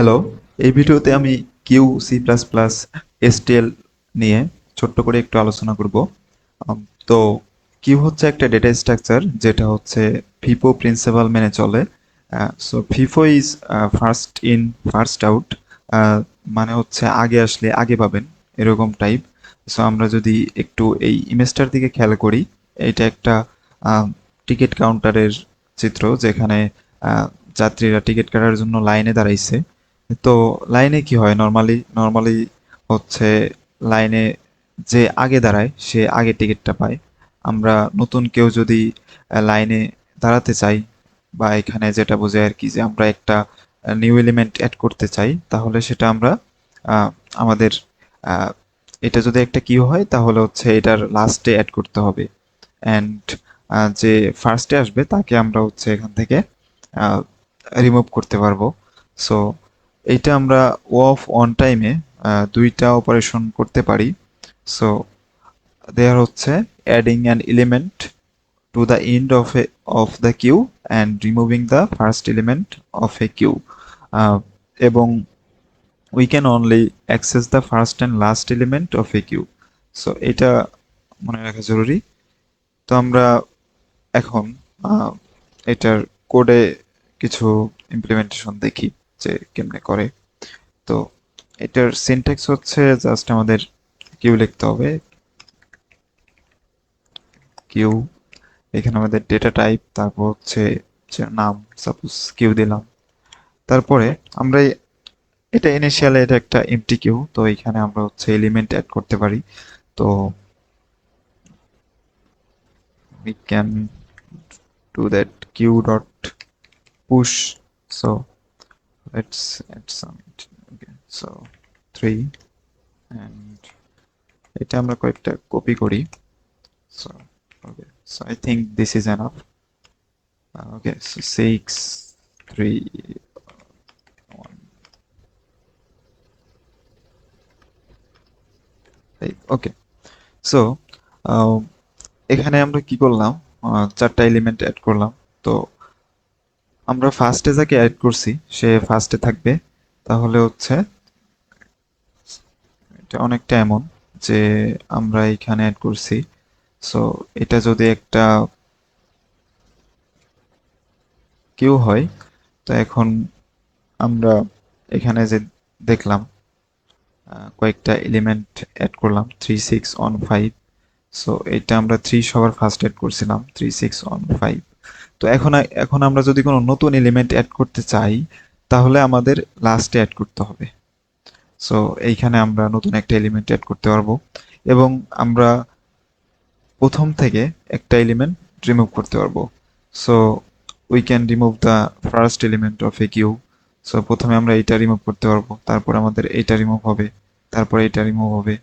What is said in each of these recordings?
Hello, এই ভিডিওতে আমি queue C plus plus STL নিয়ে ছোট্ট করে একটু আলোচনা করব। আম, তো কিউ হচ্ছে একটা ডেটা স্ট্রাকচার যেটা হচ্ছে ফিফো প্রিন্সিপাল মেনে চলে। So FIFO is first in first out, মানে হচ্ছে আগে আসলে আগে পাবেন এরকম টাইপ। সো আমরা যদি একটু এই ইমেজটার দিকে খেয়াল করি, এটা একটা টিকিট কাউন্টারের চিত্র যেখানে আহ, যাত্রীরা টিকিট কাটার জন্য লাইনে দাঁড়াইছে। তো লাইনে কি হয়, নরমালি হচ্ছে লাইনে যে আগে দাঁড়ায় সে আগে টিকিটটা পায়। আমরা নতুন কেউ যদি লাইনে দাঁড়াতে চাই, বা এখানে যেটা বোঝায় আর কি, যে আমরা একটা নিউ এলিমেন্ট অ্যাড করতে চাই, তাহলে সেটা আমরা আহ, আমাদের আহ, এটা যদি একটা কিউ হয় তাহলে হচ্ছে এটার লাস্টে অ্যাড করতে হবে। অ্যান্ড যে ফার্স্টে আসবে তাকে আমরা হচ্ছে এখান থেকে রিমুভ করতে পারবো। সো এইটা আমরা ও অফ অন টাইমে দুইটা অপারেশন করতে পারি। সো দেয়ার হচ্ছে adding an element to the end of the queue and removing the first element of a queue, এবং we can only access the first and last element of a queue. So এটা মনে রাখা জরুরি। তো আমরা এখন আহ, এটার কোডে কিছু ইমপ্লিমেন্টেশন দেখি যে কেমনে করে। তো এটার সিনট্যাক্স হচ্ছে জাস্ট আমাদের কিউ লিখতে হবে। কিউ, এখানে আমাদের ডেটা টাইপ, তারপর হচ্ছে যে নাম, সাপোজ কিউ দিলাম। তারপরে আমরা এটা ইনিশিয়ালি এটা একটা এমটি কিউ, তো এখানে আমরা হচ্ছে এলিমেন্ট অ্যাড করতে পারি। তো we can do that queue dot push. So let's add some. Okay, so 3, and এটা আমরা কয়েকটা কপি করি। So okay, so I think this is enough. Okay, so 6, 3, 1, 8. Okay, so এখানে আমরা কি করলাম, চারটা এলিমেন্ট অ্যাড করলাম। তো আমরা ফার্স্টে যাকে অ্যাড করছি সে ফার্স্টে থাকবে। তাহলে হচ্ছে এটা অনেকটা এমন যে আমরা এখানে অ্যাড করছি। সো এটা যদি একটা কিউ হয়, তো এখন আমরা এখানে যে দেখলাম কয়েকটা এলিমেন্ট অ্যাড করলাম, 3, 6, 1, 5। সো এটা আমরা 3 সবার ফার্স্ট অ্যাড করছিলাম, 3, 6, 1, 5। তো এখন আমরা যদি কোনো নতুন এলিমেন্ট অ্যাড করতে চাই তাহলে আমাদের লাস্টে অ্যাড করতে হবে। সো এইখানে আমরা নতুন একটা এলিমেন্ট অ্যাড করতে পারবো, এবং আমরা প্রথম থেকে একটা এলিমেন্ট রিমুভ করতে পারবো। So we can remove the first element of a queue. So প্রথমে আমরা এইটা রিমুভ করতে পারবো, তারপর আমাদের এইটা রিমুভ হবে, তারপর এইটা রিমুভ হবে।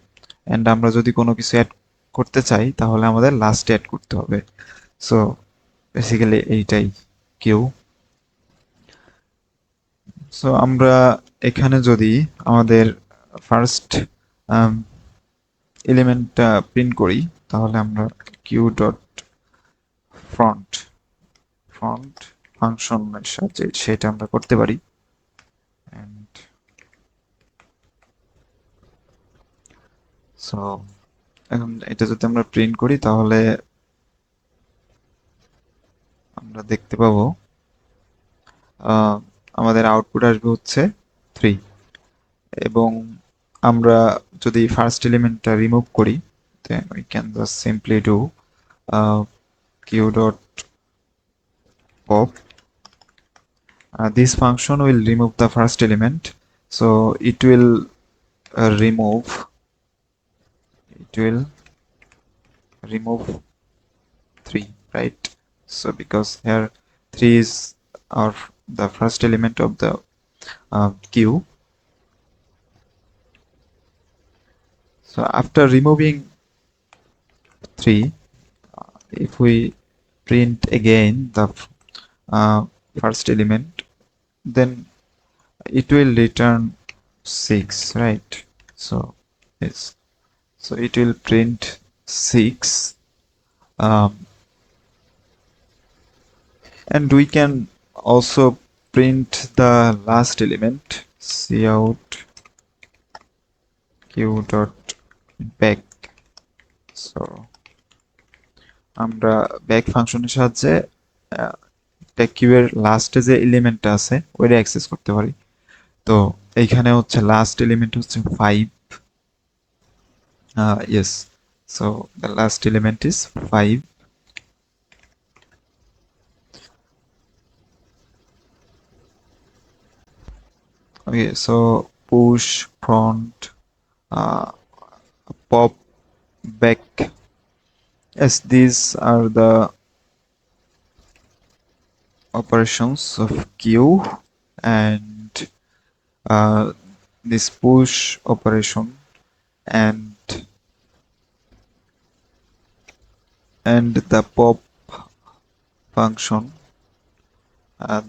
অ্যান্ড আমরা যদি কোনো কিছু অ্যাড করতে চাই তাহলে আমাদের লাস্টে অ্যাড করতে হবে। সো বেসিক্যালি এইটাই কিউ। সো আমরা এখানে যদি আমাদের ফার্স্ট এলিমেন্টটা প্রিন্ট করি, তাহলে আমরা কিউ ডট ফ্রন্ট ফন্ট ফাংশনের সাহায্যে সেটা আমরা করতে পারি। অ্যান্ড সো এখন এটা যদি আমরা প্রিন্ট করি তাহলে আমরা দেখতে পাবো আহ, আমাদের আউটপুট আসবে হচ্ছে 3। এবং আমরা যদি ফার্স্ট এলিমেন্টটা রিমুভ করি, then we can just simply do q dot pop. This function will remove the first element, so remove it will remove 3, right? So because here 3 is our the first element of the queue. So after removing 3, if we print again the uh, first element, then it will return 6, right? So yes, so it will print 6, um, and we can also print the last element. cout q dot back. So আমরা back ফাংশনের সাহায্যে একটা Q এর লাস্টে যে এলিমেন্টটা আছে ওইটা access করতে পারি। তো এইখানে হচ্ছে লাস্ট এলিমেন্ট হচ্ছে 5। Yes, so the last element is 5। Okay, so push, front, uh, pop, back. Yes, these are the operations of queue, and uh, this push operation and the pop function,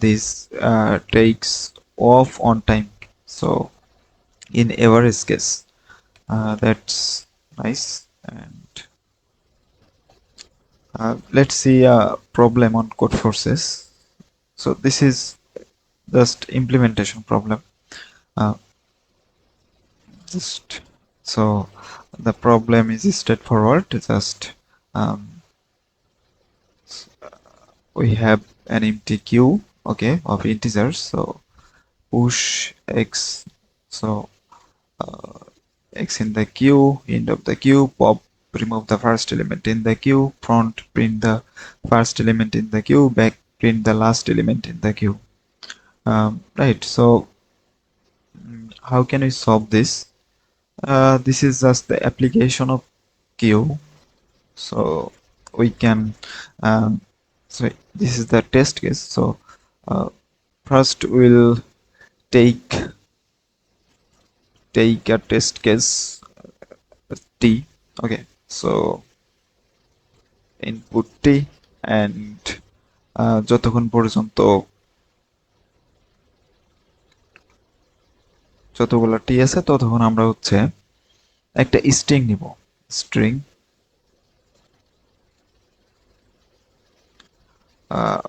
this takes off on time. So in average case, that's nice. And let's see a problem on code forces. So this is just implementation problem. Uh, just so the problem is straightforward. Just um, we have an empty queue, okay, of integers. So push x, so x in the queue, end of the queue, pop, remove the first element in the queue, front, print the first element in the queue, back, print the last element in the queue. Right, so how can we solve this? This is just the application of queue. So we can, so this is the test case. So uh, first we'll take a test case t. Okay, so input t, and যতক্ষণ পর্যন্ত যতগুলো টি আছে ততক্ষণ আমরা হচ্ছে একটা string নিব। String,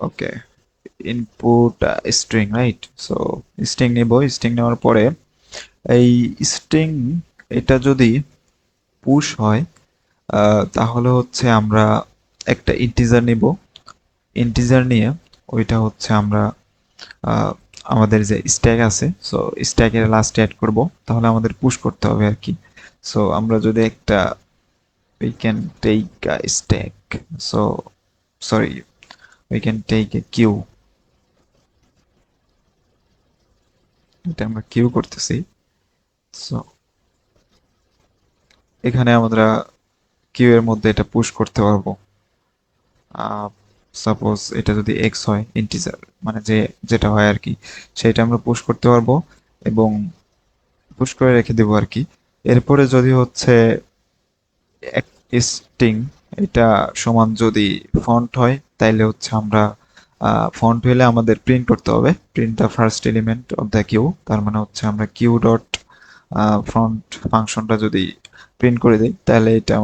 okay, input string, right? So string নিব। স্ট্রিং নেওয়ার পরে এই স্ট্রিং এটা যদি পুশ হয় তাহলে হচ্ছে আমরা একটা ইন্টিজার নিব। ইন্টিজার নিয়ে ওইটা হচ্ছে আমরা আমাদের যে স্ট্যাক আছে, সো স্ট্যাকের লাস্টে অ্যাড করব, তাহলে আমাদের পুশ করতে হবে আর কি। সো আমরা যদি একটা we can take a stack, so sorry, we can take a queue, এটা আমরা কিউ করতেছি। সো এখানে আমরা কিউ এর মধ্যে এটা পুশ করতে পারবো। সাপোজ এটা যদি এক্স হয়, ইন্টিজার মানে যে যেটা হয় আর কি, সেটা আমরা পুশ করতে পারবো এবং পুশ করে রেখে দেবো আর কি। এরপরে যদি হচ্ছে এক স্ট্রিং এটা সমান যদি ফন্ট হয়, তাইলে হচ্ছে আমরা ফন্ট হইলে আমাদের প্রিন্ট করতে হবে, print the first element of the queue. তার মানে হচ্ছে আমরা কিউ ডট ফ্রন্ট ফাংশনটা যদি প্রিন্ট করে দিই, তাহলে এটা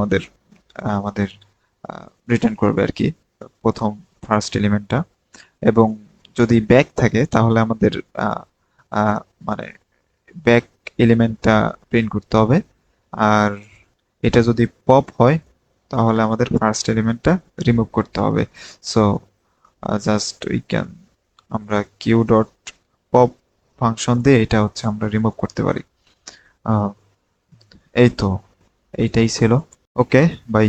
আমাদের রিটার্ন করবে আর কি প্রথম ফার্স্ট এলিমেন্টটা। এবং যদি ব্যাক থাকে তাহলে আমাদের আহ, আহ, মানে ব্যাক এলিমেন্টটা প্রিন্ট করতে হবে। আর এটা যদি পপ হয় তাহলে আমাদের ফার্স্ট এলিমেন্টটা রিমুভ করতে হবে। সো জাস্ট উই ক্যান, আমরা কিউ ডট পপ ফাংশন দিয়ে এটা হচ্ছে আমরা রিমুভ করতে পারি। আহ, এই তো, এইটাই ছিল। ওকে, বাই।